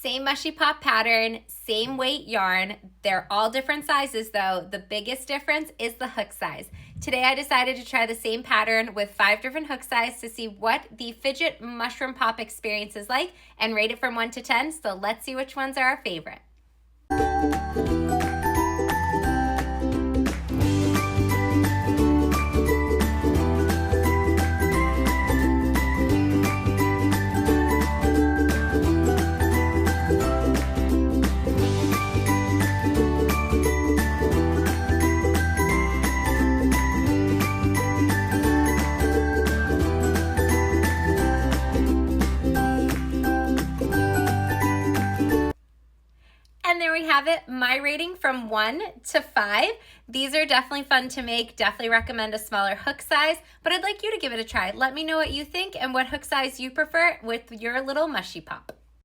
Same Mushie Pop pattern, same weight yarn. They're all different sizes though. The biggest difference is the hook size. Today I decided to try the same pattern with 5 different hook sizes to see what the fidget mushroom pop experience is like and rate it from 1 to 10. So let's see which ones are our favorite. And there we have it, my rating from 1 to 5. These are definitely fun to make, definitely recommend a smaller hook size, but I'd like you to give it a try. Let me know what you think and what hook size you prefer with your little Mushie Pop.